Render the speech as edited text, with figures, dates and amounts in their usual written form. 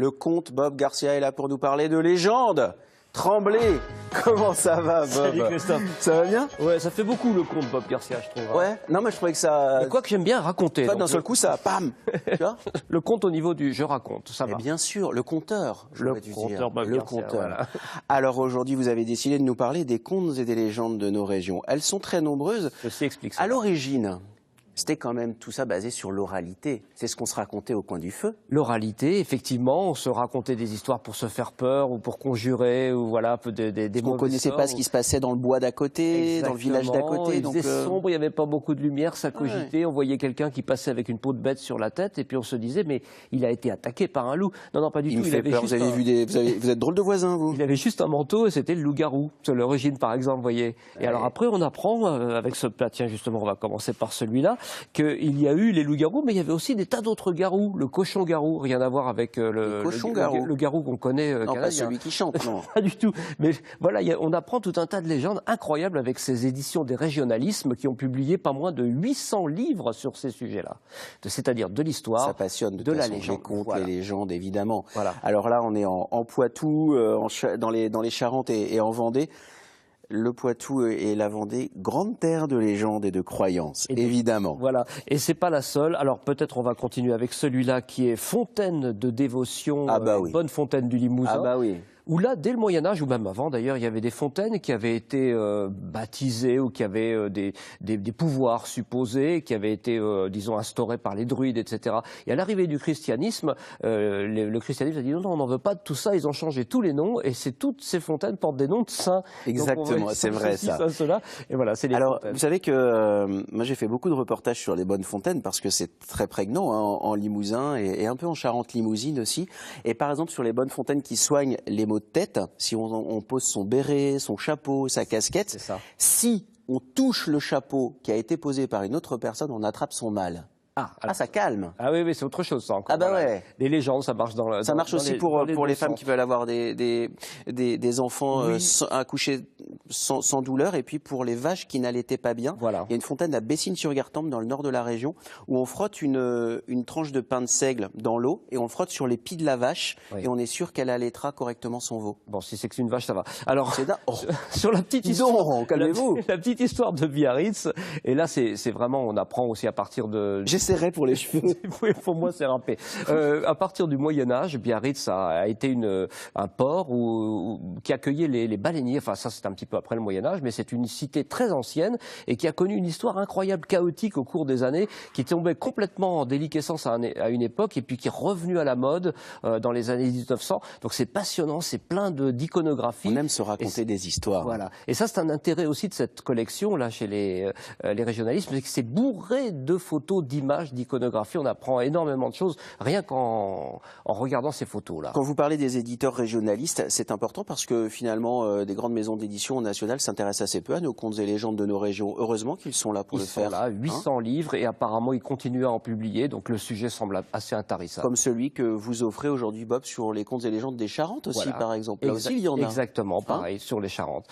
Le conte Bob Garcia est là pour nous parler de légendes. Tremblay, comment ça va, Bob? Salut Christophe. Ça va bien? Ouais, ça fait beaucoup le conte Bob Garcia, je trouve. Ouais, non mais je trouvais que ça... Mais quoi que j'aime bien raconter. D'un seul coup, ça, pam, tu vois. Le conte au niveau du je raconte, ça va. Bien sûr, le conteur, le conteur Bob le Garcia, conteur. voilà. Alors aujourd'hui, vous avez décidé de nous parler des contes et des légendes de nos régions. Elles sont très nombreuses. Ceci explique ça. À l'origine, c'était quand même tout ça basé sur l'oralité. C'est ce qu'on se racontait au coin du feu. L'oralité, effectivement, on se racontait des histoires pour se faire peur ou pour conjurer ou voilà des On ne connaissait pas ce qui se passait dans le bois d'à côté, Exactement. dans le village d'à côté. Il faisait sombre, il n'y avait pas beaucoup de lumière, ça cogitait. Ouais. On voyait quelqu'un qui passait avec une peau de bête sur la tête et puis on se disait mais il a été attaqué par un loup. Non, non, pas du tout. Il me fait peur. Vous avez vu vous êtes drôle de voisin, vous. Il avait juste un manteau et c'était le loup-garou. C'est l'origine, par exemple, vous voyez. Et alors après, on apprend avec ce plat, tiens, justement, on va commencer par celui-là, qu'il y a eu les loups-garous, mais il y avait aussi des tas d'autres garous. Le cochon-garou, rien à voir avec le garou qu'on connaît. Non, pas celui qui chante, non. Pas du tout. Mais voilà, on apprend tout un tas de légendes incroyables avec ces éditions des régionalismes qui ont publié pas moins de 800 livres sur ces sujets-là. C'est-à-dire de l'histoire, ça passionne de la légende, légende. Les contes, voilà. les légendes, évidemment. Voilà. Alors là, on est en Poitou, dans les Charentes et en Vendée. Le Poitou et la Vendée, grande terre de légendes et de croyances, évidemment. Voilà, et c'est pas la seule. Alors peut-être on va continuer avec celui-là qui est fontaine de dévotion, bonne fontaine du Limousin. Ah bah oui. Où là, dès le Moyen-Âge, ou même avant d'ailleurs, il y avait des fontaines qui avaient été baptisées ou qui avaient des pouvoirs supposés, qui avaient été, disons, instaurés par les druides, etc. Et à l'arrivée du christianisme, le christianisme a dit non, non, on n'en veut pas de tout ça, ils ont changé tous les noms, et toutes ces fontaines portent des noms de saints. Exactement, c'est vrai ça. Cela, et voilà, c'est les Alors, fontaines. vous savez que moi j'ai fait beaucoup de reportages sur les bonnes fontaines parce que c'est très prégnant hein, en Limousin et un peu en Charente-Limousine aussi. Et par exemple sur les bonnes fontaines qui soignent les maux de tête, si on pose son béret, son chapeau, sa casquette, si on touche le chapeau qui a été posé par une autre personne, on attrape son mal. Ah, ça calme. Ah oui, c'est autre chose ça encore. Ah bah voilà. Ouais. Les légendes, ça marche ça marche aussi pour les femmes qui veulent avoir des enfants accouchés sans douleur, et puis pour les vaches qui n'allaitaient pas bien. Voilà. Il y a une fontaine à Bessines-sur-Gartempe dans le nord de la région où on frotte une tranche de pain de seigle dans l'eau et on le frotte sur les pieds de la vache et on est sûr qu'elle allaitera correctement son veau. Bon, si c'est que c'est une vache, ça va. Alors, sur la petite histoire, calmez-vous. La petite histoire de Biarritz, et là c'est vraiment, on apprend aussi à partir de... J'essaierai pour les cheveux. Oui, pour moi, c'est râpé. À partir du Moyen-Âge, Biarritz a été un port qui accueillait les baleiniers. Enfin, ça, c'est un petit peu après le Moyen-Âge, mais c'est une cité très ancienne et qui a connu une histoire incroyable, chaotique au cours des années, qui tombait complètement en déliquescence à une époque et puis qui est revenue à la mode dans les années 1900. Donc, c'est passionnant, c'est plein d'iconographie. On aime se raconter des histoires. Voilà. Et ça, c'est un intérêt aussi de cette collection, là, chez les régionalistes, c'est que c'est bourré de photos, d'images, d'iconographie, on apprend énormément de choses rien qu'en regardant ces photos-là. Quand vous parlez des éditeurs régionalistes, c'est important parce que finalement, des grandes maisons d'édition nationales s'intéressent assez peu à nos contes et légendes de nos régions. Heureusement qu'ils sont là pour le faire. Ils sont là, 800 livres, et apparemment ils continuent à en publier, donc le sujet semble assez intarissable. Comme celui que vous offrez aujourd'hui, Bob, sur les contes et légendes des Charentes aussi, par exemple. Là aussi, il y en a. Exactement, pareil, sur les Charentes.